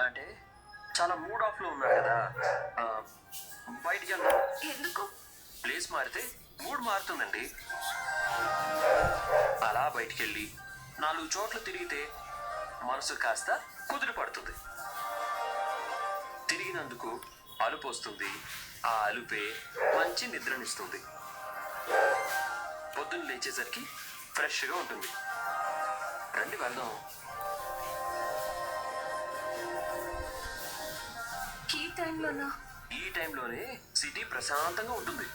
అంటే చాలా మూడ్ ఆఫ్లో ఉన్నారు కదా, ఆ, బయటికి వెళ్దాం. ఎందుకు? ప్లేస్ మారితే మూడ్ మారుతుందండి. అలా బయటికి వెళ్ళి 4 చోట్ల తిరిగితే మనసు కాస్త కుదిరి పడుతుంది. తిరిగినందుకు అలుపు వస్తుంది. ఆ అలుపే మంచి నిద్రనిస్తుంది. పొద్దున్న లేచేసరికి ఫ్రెష్గా ఉంటుంది. రండి వెళ్దాం. ఈ టైంలోనే సిటీ ప్రశాంతంగా ఉంటుంది.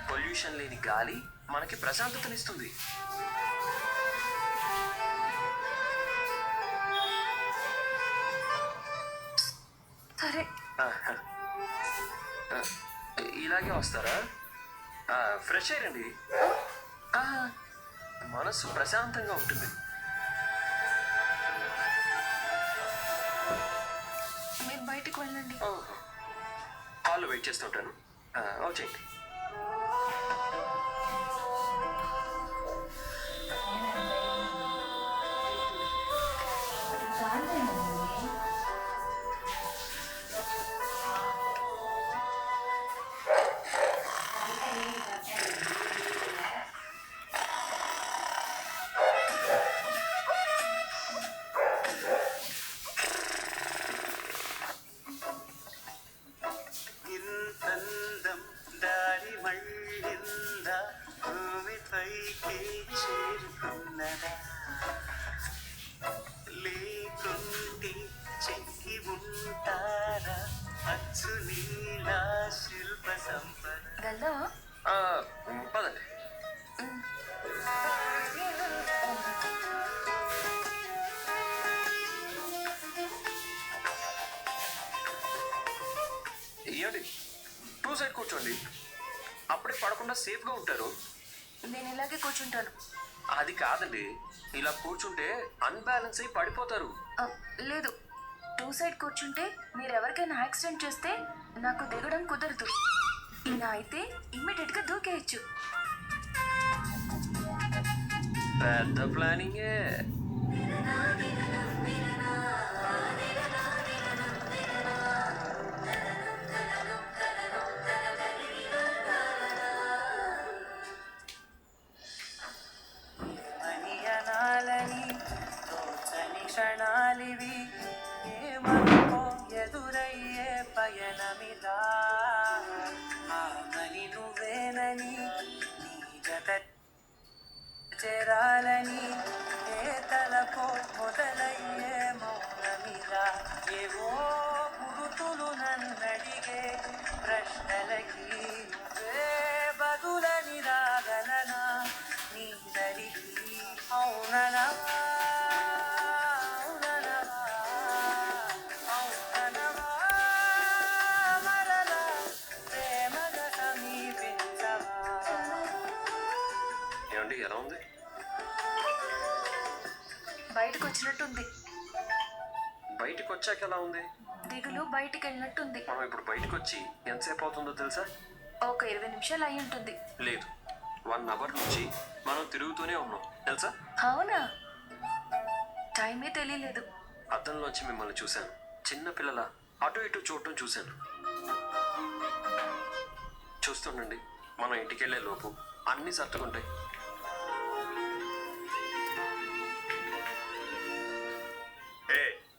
పొల్యూషన్ లేని గాలి మనకి ప్రశాంతతనిస్తుంది. సరే, ఇలాగే వస్తారా? ఫ్రెష్ అయ్యండి. మనసు ప్రశాంతంగా ఉంటుంది. మీరు బయటకు వెళ్ళండి. హాల్లో వెయిట్ చేస్తుంటాను. వచ్చేయండి. లేకుంటే చెక్కి ఉంటారా అచ్చు నీలా శిల్ప సంపద. వెళ్దామా? పదండి. ఇవ్వండి, 2 సైడ్ కూర్చోండి. అప్పుడే పడకుండా సేఫ్గా ఉంటారు. నేను ఇలాగే కూర్చుంటాను. అది కాదండి, ఇలా కూర్చుంటే అన్బ్యాలెన్స్ అయి పడిపోతారు. లేదు, 2 సైడ్ కూర్చుంటే మీరు ఎవరికైనా యాక్సిడెంట్ చేస్తే నాకు దిగడం కుదరదు. ఇలా అయితే ఇమ్మీడియట్ గా దూకేయచ్చు. పెద్ద ప్లానింగే. క్షణాలివి ఏమనుకో ఎదురయ్యే పయనమిదా. ఆమని నువ్వేనని నీ జత చేరాలని ఏ తలకో మొదలయ్యే మౌనమిదా. ఏవో గురుతులు నన్నడిగే ప్రశ్నలకి నువ్వే బదులని రాగలనా నీ దరికి అవుననా. ఎలా ఉంది? బయటకు వచ్చినట్టుంది. బయటకు వచ్చాక ఎలా ఉంది? దిగులు బయటికి వెళ్ళినట్టుంది. మనం ఇప్పుడు బయటకు వచ్చి ఎంతసేపు అవుతుందో తెలుసా? ఒక 20 నిమిషాలు అయి ఉంటుంది. లేదు, 1 అవర్ నుంచి మనం తిరుగుతూనే ఉన్నాం తెలుసా? అవునా? టైమే తెలియలేదు. అద్దంలోంచి మిమ్మల్ని చూశాను. చిన్న పిల్లల అటు ఇటు చూడటం చూశాను. చూస్తుండండి, మనం ఇంటికి వెళ్ళే లోపు అన్నీ సర్దుకుంటాయి.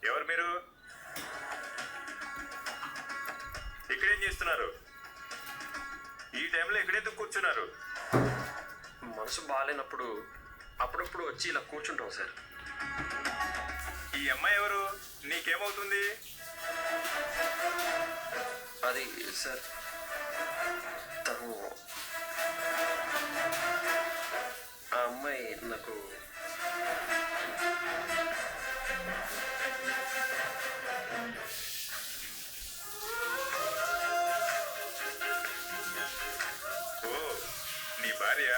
ఎవరు మీరు? ఇక్కడేం చేస్తున్నారు? ఈ టైంలో ఎక్కడెందుకు కూర్చున్నారు? మనసు బాగాలేనప్పుడు అప్పుడప్పుడు వచ్చి ఇలా కూర్చుంటాం సార్. ఈ అమ్మాయి ఎవరు? నీకేమవుతుంది? అది సార్, తను ఆ అమ్మాయి నాకు భార్య?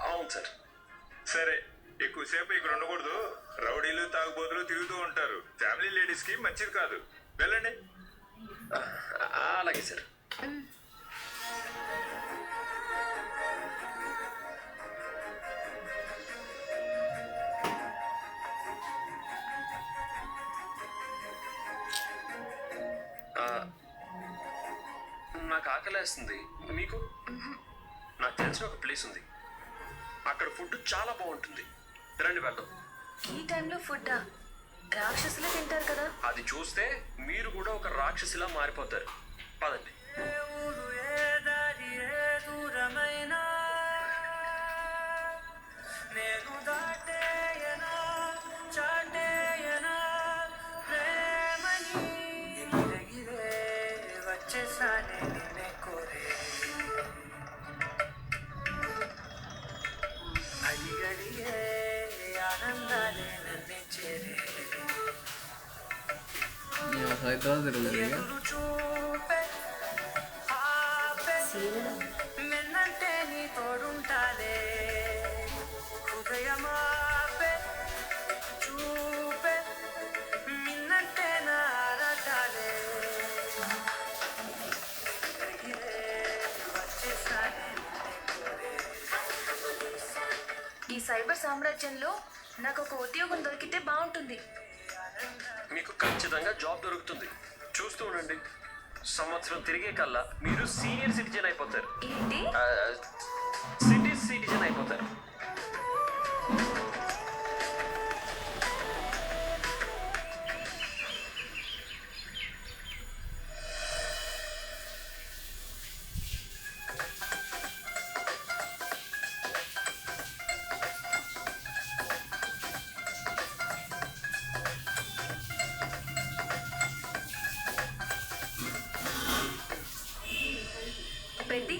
అవును సార్. సరే, ఎక్కువసేపు ఇక్కడ ఉండకూడదు. రౌడీలు తాగుబోతులు తిరుగుతూ ఉంటారు. ఫ్యామిలీ లేడీస్ కి మంచిది కాదు. వెళ్ళండి. అలాగే సార్. ఆకలేస్తుంది మీకు? నాకు తెలిసిన ఒక ప్లేస్ ఉంది, అక్కడ ఫుడ్ చాలా బాగుంటుంది, రండి వెళ్దాం. ఈ టైంలో ఫుడ్డా? రాక్షసులే తింటారు కదా. అది చూస్తే మీరు కూడా ఒక రాక్షసిలా మారిపోతారు. పదండి. ఏ ఊరు ఏ దారి ఏ దూరమైనా నేను దాటేయనా చాటేయనా ప్రేమని గిరగిరే వచ్చేసానే నిన్నే కోరే అడిగడిగే ఆనందాలే నన్నే చేరే హైదరాబాద్ తిరగలేదు ఇక. ఎదురు చూపే ఆపే నిన్నంటే నీ తోడుంటాలే హృదయమాపే చూపే నిన్నంటే నా ఆరాటాలే ఎగిరే వచ్చేసానే ఈ సైబర్ సామ్రాజ్యంలో నాకు ఒక ఉద్యోగం దొరికితే బాగుంటుంది. మీకు ఖచ్చితంగా జాబ్ దొరుకుతుంది. చూస్తూ ఉండండి, సంవత్సరం తిరిగే కల్లా మీరు సీనియర్ సిటిజన్ అయిపోతారు. ఏంటి? సిటిజన్ అయిపోతారు. పెద్ది,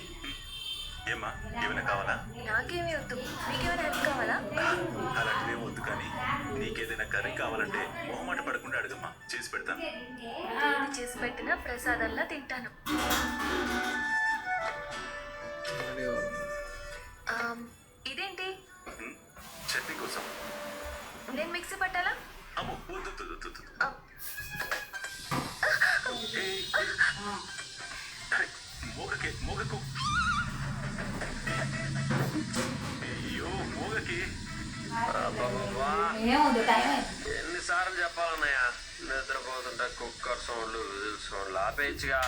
ఏమ్మా ఏమైనా కావాలా? నాకేమీ వద్దు. మీకేమైనా హెల్ప్ కావాలా? అలాంటిదేం వద్దు, కానీ నీకేదైనా కర్రీ కావాలంటే మొహమాట పడకుండా అడగమ్మా, చేసి పెడతాను. ఏది చేసి పెట్టినా ప్రసాదంలా తింటాను. మరియు ఇదేంటి? చట్నీ కోసం. నేను మిక్సీ పట్టాలా? అమ్మో వద్దు వద్దు, వద్దు, వద్దు. ఆ, ఏయ్, అరే, మోగకు. అయ్యో మోగకి. అబ్బబ్బబ్బా. ఏముంది టైం ఎన్నిసార్లు చెప్పాలన్నయ్య, నిద్రపోతుంటే కుక్కర్ సౌండ్లు విజిల్ సౌండ్లు ఆపేయచ్చుగా.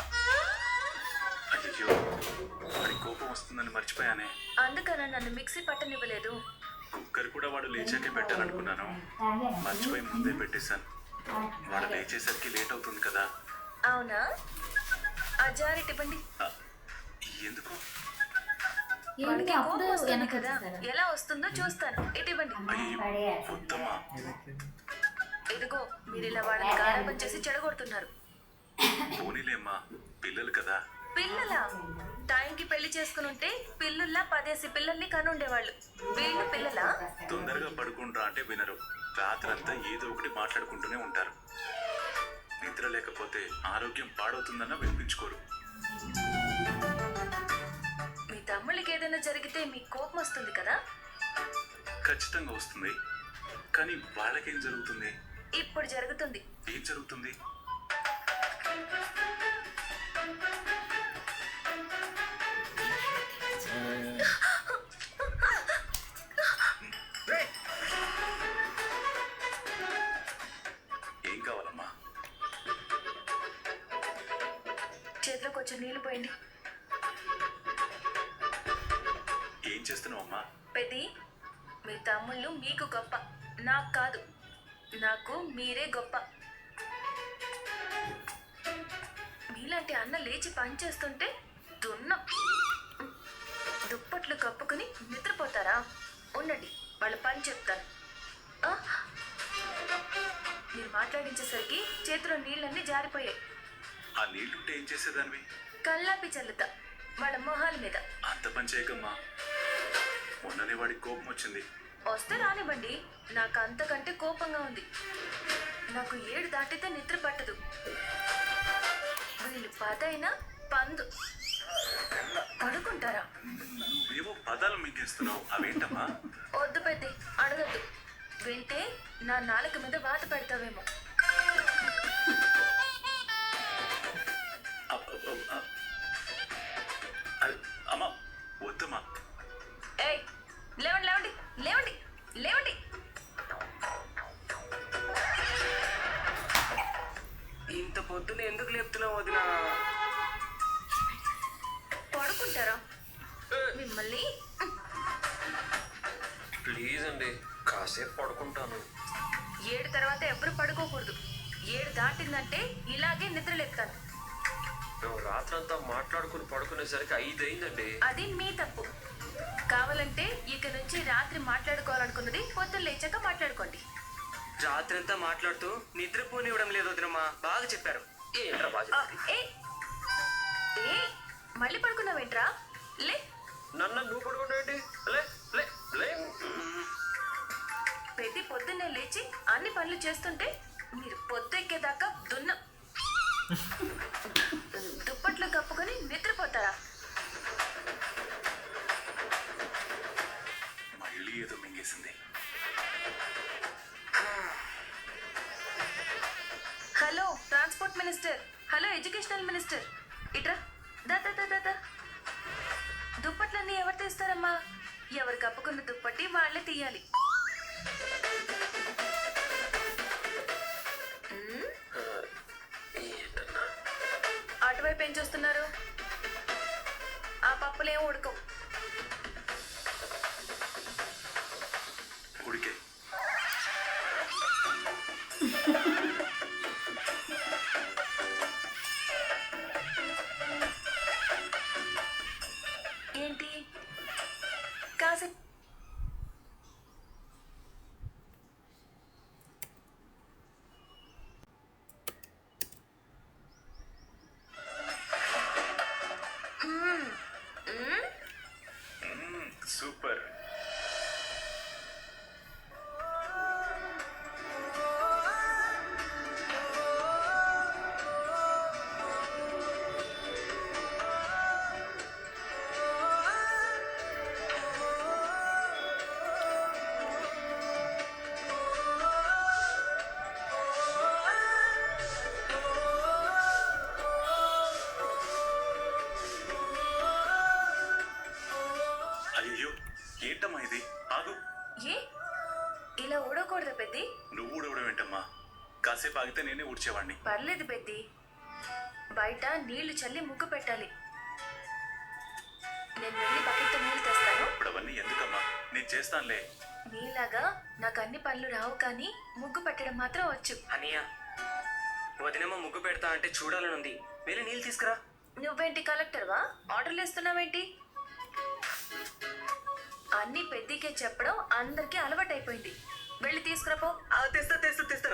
అయ్యో వాడి కోపం వస్తుందని మర్చిపోయానే. అందుకనా నన్ను మిక్సీ పట్టనివ్వలేదు. కుక్కర్ కూడా వాడు లేచాకే పెట్టాలనుకున్నాను, మర్చిపోయి ముందే పెట్టేశాను. వాడు లేచేసరికి లేట్ అవుతుంది కదా. అవునా? ఆ జారెట్ ఇవ్వండి. ఆ, ఎందుకు? వాడికి అప్పుడు కోపం వస్తుంది వెనక్కి కదా, వచ్చేసారా? ఎలా వస్తుందో చూస్తాను. ఇటు ఇవ్వండి. అయ్యో వద్దమ్మా. ఇదిగో, మీరు ఇలా వాళ్ళని గారాబం చేసి చెడగొడుతున్నారు. పోనీలేమ్మా, పిల్లలు కదా. పిల్లలా? టైంకి పెళ్లి చేసుకుని ఉంటే పిల్లుల్లా 10 పిల్లల్ని కనుండేవాళ్ళు. వీళ్ళు పిల్లలా? తొందరగా పడుకుంటా అంటే వినరు, రాత్రంతా ఏదో ఒకటి మాట్లాడుకుంటూనే ఉంటారు. నిద్ర లేకపోతే ఆరోగ్యం పాడవుతుందన్న వినిపించుకోరు. మీ తమ్ముళ్ళకి ఏదైనా జరిగితే మీకు కోపం వస్తుంది కదా? ఖచ్చితంగా వస్తుంది, కానీ వాళ్ళకేం జరుగుతుంది? ఇప్పుడు జరుగుతుంది. ఏం జరుగుతుంది? ఏం కావాలమ్మా? చేతిలో కొంచెం నీళ్లు పోయండి. ఏం చేస్తున్నావమ్మా? పెద్ది, మీ తమ్ముళ్ళు మీకు గొప్ప, నాకు కాదు. నాకు మీరే గొప్ప. మీలాంటి అన్న లేచి పనిచేస్తుంటే దుప్పట్లు కప్పుకుని నిద్రపోతారా? ఉండండి, వాళ్ళ పని చెప్తాను. ఆ? మీరు మాట్లాడించేసరికి చేతిలో నీళ్ళన్నీ జారిపోయాయి. ఆ నీళ్లుంటే ఏం చేసేదానివి? కల్లాపి చల్లుతా వాళ్ళ మొహాల మీద. అంత పని చేయకమ్మా, మొన్ననే వాడికి కోపం వచ్చింది. వస్తే రానివ్వండి, నాకు అంతకంటే కోపంగా ఉంది. నాకు 7 దాటితే నిద్ర పట్టదు. వీళ్ళు 10 అయినా పందు. పడుకుంటారా? నువ్వేవో పదాలు మింగేస్తున్నావు, అవేంటమ్మా? వద్దు పెద్ది, అడగద్దు. వింటే నా నాలుక మీద వాత పెడతావేమో. అమ్మా వద్దమ్మా. ఏయ్, లేవండి లేవండి లేవండి లేవండి. ఇంత పొద్దున ఎందుకు లేపుతున్నావు వదినా? కాసేపు పడుకుంటాను. 7 తర్వాత ఎవరు పడుకోకూడదు. 7 దాటిందంటే ఇలాగే నిద్రలేపుతాను. మేము రాత్రంతా మాట్లాడుకుని పడుకునేసరికి 5 అయిందండి. అది మీ తప్పు. కావాలంటే ఇక నుంచి రాత్రి మాట్లాడుకోవాలనుకున్నది పొద్దున్న లేచాక మాట్లాడుకోండి. రాత్రంతా మాట్లాడుతూ నిద్రపోనివ్వడం లేదు వదినమ్మా. బాగా చెప్పారు. ఏంట్రా బాగా ఏ ఏ మళ్ళీ పడుకున్నావేంట్రా? లే. నన్ను నువ్వు పడుకుంటావేంటి? లే లే లే. ప్రతి పొద్దున్నే లేచి అన్ని పనులు చేస్తుంటే మీరు పొద్దెక్కేదాకా దుప్పట్లు కప్పుకొని నిద్రపోతారా? మళ్ళీ ఏదో మింగేసింది. Hello transport minister, hello educational minister, ఇట్రా. దా దా దా దా దా. దుప్పట్లన్నీ ఎవరు తీస్తారమ్మా? ఎవరు కప్పుకున్న దుప్పటి వాళ్ళే తీయాలి. ఏంటన్నా? అటువైపు ఏం చూస్తున్నారు? ఆ పప్పులేం ఉడకవు. ఉడికే. ఏంటి కాసేపు సూపర్. అయ్యో ఏంటమ్మా ఇది? ఆగు. ఏ ఇలా ఊడకూడదు పెద్ది. నువ్వు ఊడవడం ఏంటమ్మా? కాసేపు ఆగితే నేనే ఊడ్చేవాడిని. పర్లేదు పెద్ది, బయట నీళ్లు చల్లి ముగ్గు పెట్టాలి. నేను వెళ్ళి బకెట్తో నీళ్లు తెస్తాను. ఇప్పుడు అవన్నీ ఎందుకమ్మా? నేను చేస్తానులే. నీలాగా నాకు అన్ని పనులు రావు, కానీ ముగ్గు పెట్టడం మాత్రం వచ్చు. అనియా, వదినమ్మ ముగ్గు పెడతా అంటే చూడాలనుంది. వెళ్ళి నీళ్ళు తీసుకురా. నువ్వేంటి కలెక్టర్వా? ఆర్డర్లు ఇస్తున్నావేంటి? అన్ని పెద్దికే చెప్పడం అందరికీ అలవాటైపోయింది. వెళ్ళి తీసుకురాపో. తెస్తా తెస్తా తెస్తా.